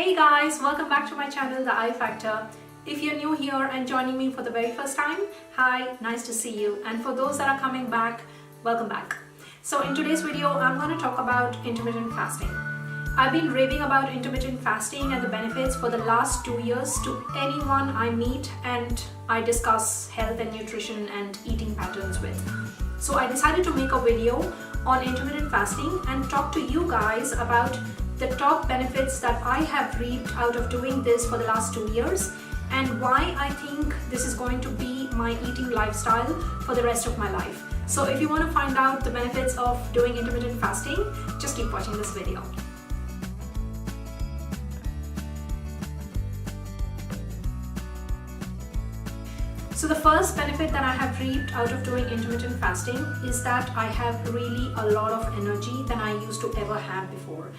Hey guys, welcome back to my channel, The I Factor. If you're new here and joining me for the very first time, hi, nice to see you. And for those that are coming back, welcome back. So in today's video, I'm going to talk about intermittent fasting. I've been raving about intermittent fasting and the benefits for the last 2 years to anyone I meet and I discuss health and nutrition and eating patterns with. So I decided to make a video on intermittent fasting and talk to you guys about the top benefits that I have reaped out of doing this for the last 2 years and why I think this is going to be my eating lifestyle for the rest of my life. So if you want to find out the benefits of doing intermittent fasting, just keep watching this video. So the first benefit that I have reaped out of doing intermittent fasting is that I have really a lot of energy than I used to ever have before.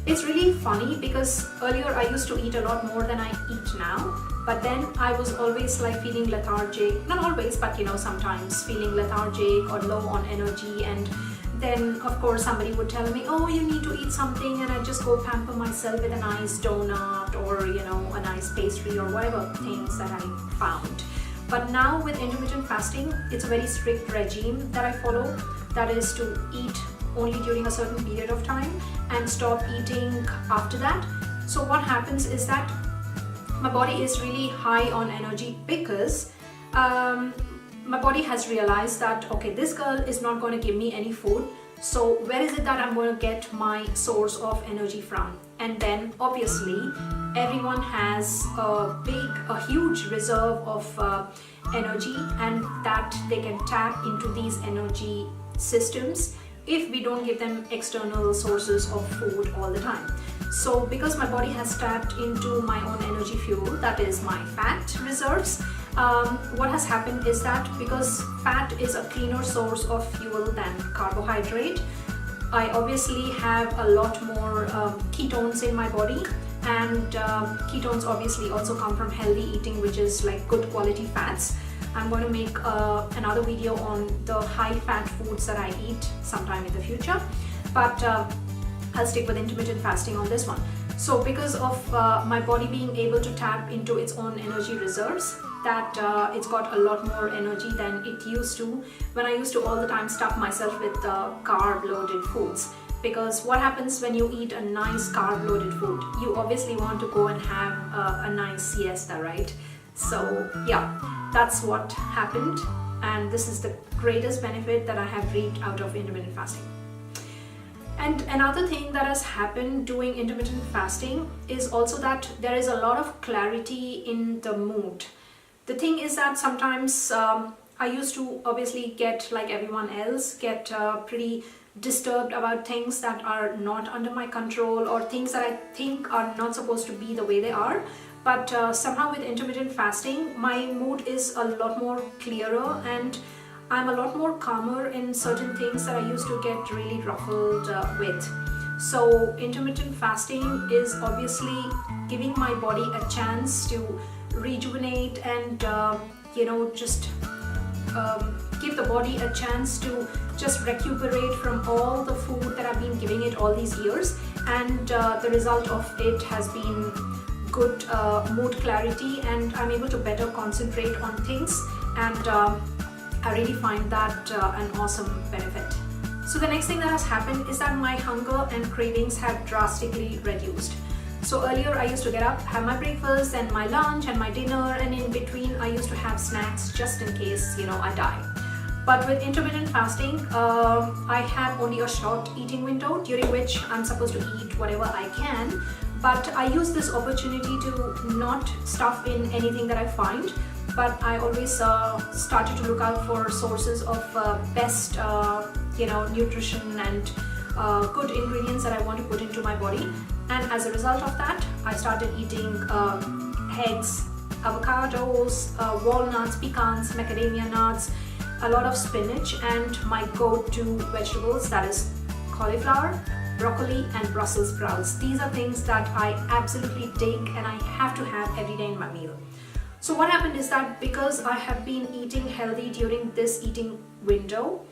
It's really funny because earlier I used to eat a lot more than I eat now, but then I was always like feeling lethargic, not always, but sometimes feeling lethargic or low on energy, and then of course somebody would tell me, oh, you need to eat something, and I just go pamper myself with a nice donut or a nice pastry or whatever things that I found. But now with intermittent fasting, it's a very strict regime that I follow, that is to eat only during a certain period of time and stop eating after that. So what happens is that my body is really high on energy because my body has realized that, okay, this girl is not going to give me any food, so where is it that I'm going to get my source of energy from? And then obviously everyone has a huge reserve of energy, and that they can tap into these energy systems if we don't give them external sources of food all the time. So because my body has tapped into my own energy fuel, that is my fat reserves, what has happened is that because fat is a cleaner source of fuel than carbohydrate, I obviously have a lot more ketones in my body, and ketones obviously also come from healthy eating, which is like good quality fats. I'm going to make another video on the high fat foods that I eat sometime in the future, but I'll stick with intermittent fasting on this one. So because of my body being able to tap into its own energy reserves, that it's got a lot more energy than it used to when I used to all the time stuff myself with carb loaded foods. Because what happens when you eat a nice carb loaded food? You obviously want to go and have a nice siesta, right? So yeah, that's what happened, and this is the greatest benefit that I have reaped out of intermittent fasting. And another thing that has happened doing intermittent fasting is also that there is a lot of clarity in the mood. The thing is that sometimes I used to obviously get, like everyone else, get pretty disturbed about things that are not under my control or things that I think are not supposed to be the way they are. But somehow with intermittent fasting, my mood is a lot more clearer and I'm a lot more calmer in certain things that I used to get really ruffled with. So intermittent fasting is obviously giving my body a chance to rejuvenate and just give the body a chance to just recuperate from all the food that I've been giving it all these years, and the result of it has been good mood clarity, and I'm able to better concentrate on things, and I really find that an awesome benefit. So the next thing that has happened is that my hunger and cravings have drastically reduced. So earlier I used to get up, have my breakfast and my lunch and my dinner, and in between I used to have snacks just in case I die. But with intermittent fasting, I have only a short eating window during which I'm supposed to eat whatever I can. But I use this opportunity to not stuff in anything that I find, but I always started to look out for sources of best nutrition and good ingredients that I want to put into my body. And as a result of that, I started eating eggs, avocados, walnuts, pecans, macadamia nuts, a lot of spinach, and my go-to vegetables, that is cauliflower, broccoli and Brussels sprouts. These are things that I absolutely take and I have to have every day in my meal. So what happened is that because I have been eating healthy during this eating window,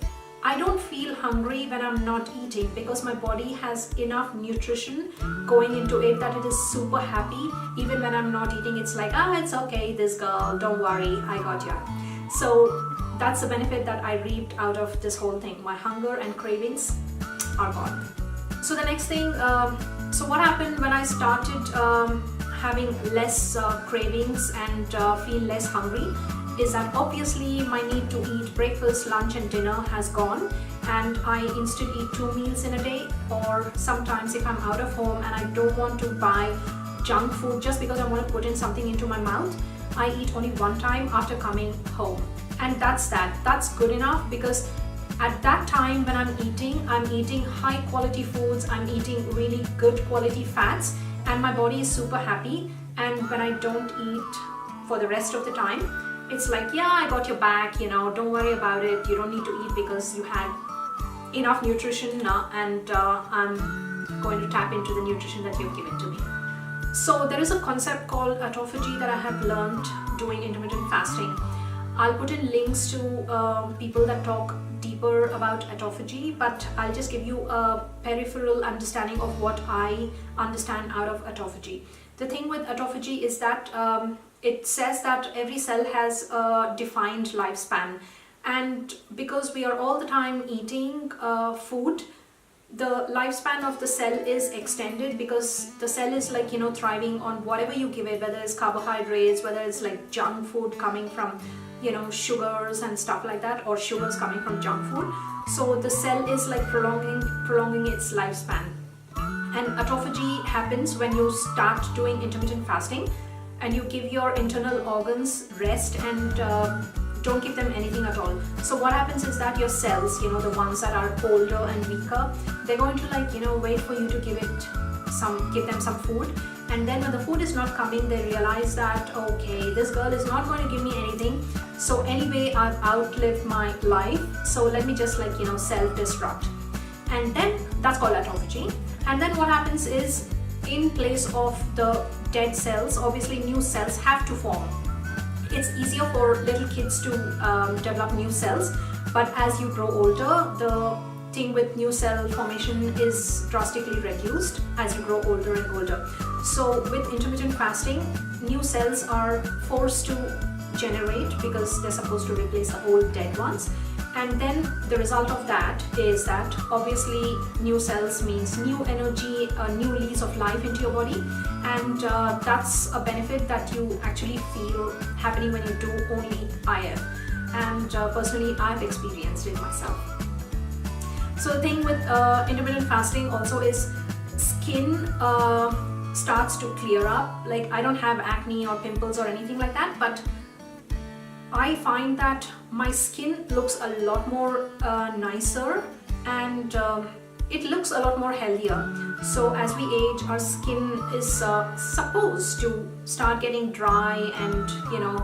I don't feel hungry when I'm not eating because my body has enough nutrition going into it that it is super happy. Even when I'm not eating, it's like, ah, it's okay, this girl, don't worry, I got ya. So that's the benefit that I reaped out of this whole thing. My hunger and cravings are gone. So the next thing, so what happened when I started having less cravings and feel less hungry is that obviously my need to eat breakfast, lunch and dinner has gone, and I instead eat 2 meals in a day, or sometimes if I'm out of home and I don't want to buy junk food just because I want to put in something into my mouth, I eat only one time after coming home. And that's that. That's good enough, because at that time when I'm eating high quality foods, I'm eating really good quality fats, and my body is super happy. And when I don't eat for the rest of the time, it's like, yeah, I got your back, you know, don't worry about it. You don't need to eat because you had enough nutrition and I'm going to tap into the nutrition that you've given to me. So there is a concept called Tofu G that I have learned doing intermittent fasting. I'll put in links to people that talk deeper about autophagy, but I'll just give you a peripheral understanding of what I understand out of autophagy. The thing with autophagy is that it says that every cell has a defined lifespan, and because we are all the time eating food, the lifespan of the cell is extended, because the cell is like, you know, thriving on whatever you give it, whether it's carbohydrates, whether it's like junk food coming from, you know, sugars and stuff like that, or sugars coming from junk food. So the cell is like prolonging its lifespan. And autophagy happens when you start doing intermittent fasting and you give your internal organs rest and don't give them anything at all. So what happens is that your cells, you know, the ones that are older and weaker, they're going to, like, you know, wait for you to give them some food. And then when the food is not coming, they realize that, okay, this girl is not going to give me anything. So anyway, I've outlived my life. So let me just, like, you know, self-destruct. And then that's called autophagy. And then what happens is, in place of the dead cells, obviously new cells have to form. It's easier for little kids to develop new cells, but as you grow older, the thing with new cell formation is drastically reduced as you grow older and older. So with intermittent fasting, new cells are forced to generate because they're supposed to replace the old dead ones. And then the result of that is that obviously new cells means new energy, a new lease of life into your body, and that's a benefit that you actually feel happening when you do only IF. And personally, I've experienced it myself. So the thing with intermittent fasting also is skin starts to clear up. Like, I don't have acne or pimples or anything like that, but I find that my skin looks a lot more nicer, and it looks a lot more healthier. So as we age, our skin is supposed to start getting dry and, you know,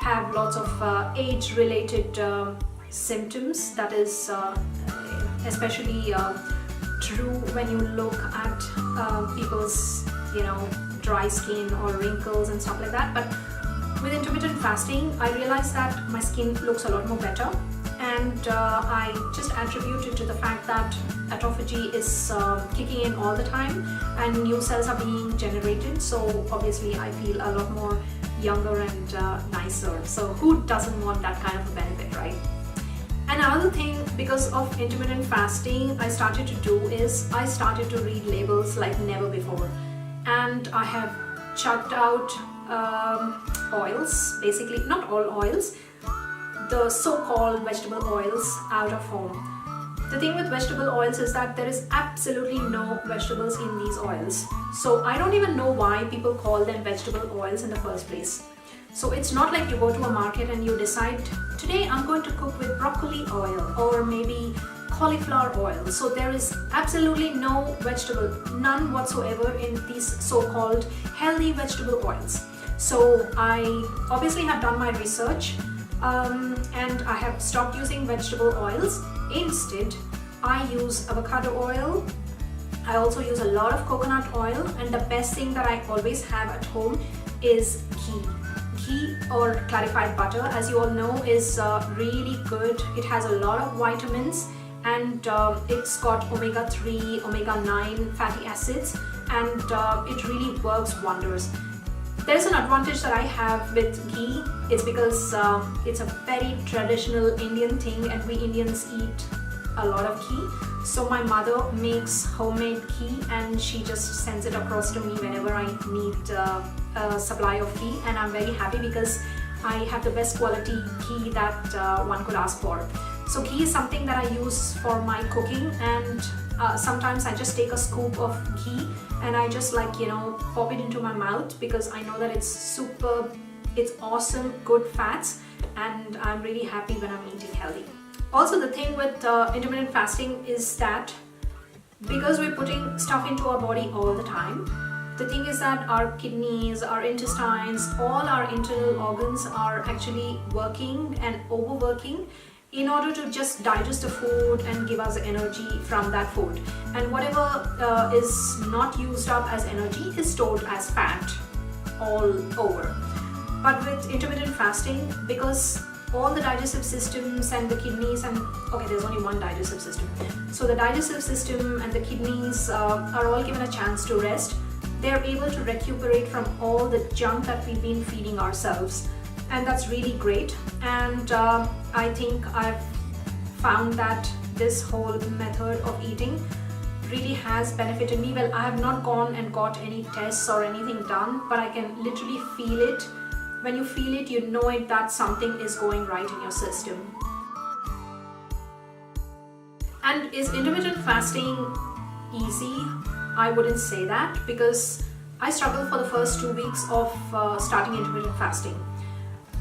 have lots of age-related symptoms. That is especially true when you look at people's, you know, dry skin or wrinkles and stuff like that. But with intermittent fasting, I realized that my skin looks a lot more better, and I just attribute it to the fact that autophagy is kicking in all the time and new cells are being generated. So obviously I feel a lot more younger and nicer. So who doesn't want that kind of a benefit, right? Another thing, because of intermittent fasting, I started to do is I started to read labels like never before, and I have chucked out oils, basically not all oils, the so-called vegetable oils out of home. The thing with vegetable oils is that there is absolutely no vegetables in these oils. So I don't even know why people call them vegetable oils in the first place. So it's not like you go to a market and you decide, today I'm going to cook with broccoli oil or maybe cauliflower oil. So there is absolutely no vegetable, none whatsoever in these so-called healthy vegetable oils. So I obviously have done my research and I have stopped using vegetable oils. Instead, I use avocado oil. I also use a lot of coconut oil, and the best thing that I always have at home is ghee. ghee or clarified butter, as you all know, is really good. It has a lot of vitamins, and it's got omega-3, omega-9 fatty acids, and it really works wonders. There's an advantage that I have with ghee. It's because it's a very traditional Indian thing, and we Indians eat a lot of ghee. So my mother makes homemade ghee, and she just sends it across to me whenever I need a supply of ghee, and I'm very happy because I have the best quality ghee that one could ask for. So ghee is something that I use for my cooking, and sometimes I just take a scoop of ghee and I just pop it into my mouth, because I know that it's awesome, good fats, and I'm really happy when I'm eating healthy. Also, the thing with intermittent fasting is that because we're putting stuff into our body all the time, the thing is that our kidneys, our intestines, all our internal organs are actually working and overworking in order to just digest the food and give us energy from that food. And whatever is not used up as energy is stored as fat all over. But with intermittent fasting, because all the digestive systems and the kidneys there's only one digestive system. So the digestive system and the kidneys are all given a chance to rest. They're able to recuperate from all the junk that we've been feeding ourselves. And that's really great. And I think I've found that this whole method of eating really has benefited me. Well, I have not gone and got any tests or anything done, but I can literally feel it. When you feel it, you know it that something is going right in your system. And is intermittent fasting easy? I wouldn't say that, because I struggled for the first 2 weeks of starting intermittent fasting.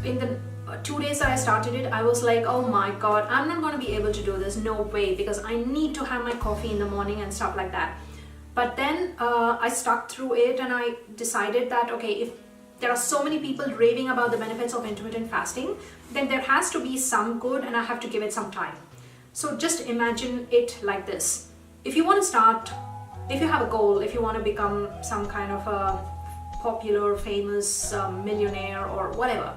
In the 2 days that I started it, I was like, oh my god, I'm not going to be able to do this, no way, because I need to have my coffee in the morning and stuff like that. But then I stuck through it, and I decided that, okay, if there are so many people raving about the benefits of intermittent fasting, then there has to be some good, and I have to give it some time. So just imagine it like this. If you want to start, if you have a goal, if you want to become some kind of a popular, famous millionaire or whatever,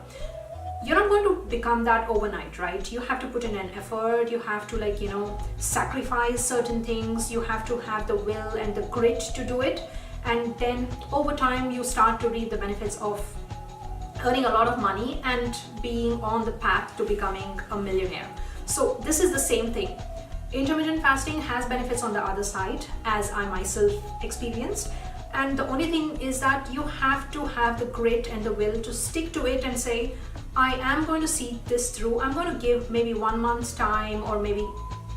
you're not going to become that overnight, right? You have to put in an effort, you have to sacrifice certain things, you have to have the will and the grit to do it. And then over time you start to reap the benefits of earning a lot of money and being on the path to becoming a millionaire. So this is the same thing. Intermittent fasting has benefits on the other side, as I myself experienced. And the only thing is that you have to have the grit and the will to stick to it and say, I am going to see this through. I'm going to give maybe 1 month's time, or maybe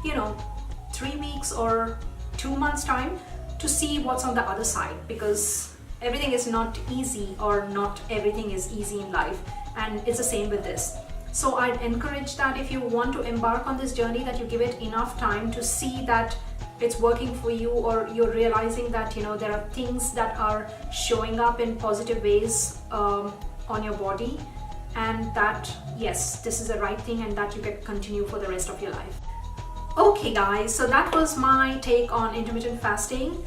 3 weeks or 2 months time to see what's on the other side, because everything is not easy, or not everything is easy in life, and it's the same with this. So I'd encourage that if you want to embark on this journey, that you give it enough time to see that it's working for you, or you're realizing that there are things that are showing up in positive ways on your body, and that yes, this is the right thing, and that you can continue for the rest of your life. Okay guys, so that was my take on intermittent fasting.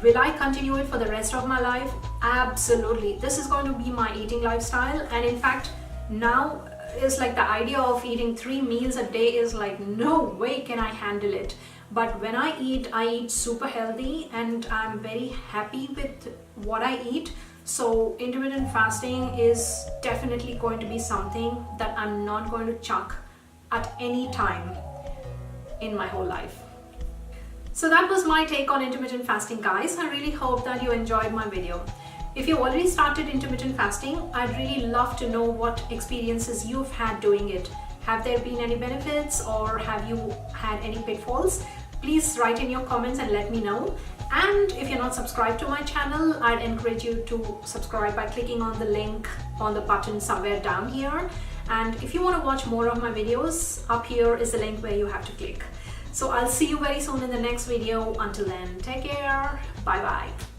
Will I continue it for the rest of my life? Absolutely. This is going to be my eating lifestyle, and in fact now is like the idea of eating 3 meals a day is like, no way can I handle it. But when I eat super healthy, and I'm very happy with what I eat. So intermittent fasting is definitely going to be something that I'm not going to chuck at any time in my whole life. So that was my take on intermittent fasting, guys. I really hope that you enjoyed my video. If you already started intermittent fasting, I'd really love to know what experiences you've had doing it. Have there been any benefits, or have you had any pitfalls? Please write in your comments and let me know. And if you're not subscribed to my channel, I'd encourage you to subscribe by clicking on the link on the button somewhere down here. And if you want to watch more of my videos, up here is the link where you have to click. So I'll see you very soon in the next video. Until then, take care. Bye bye.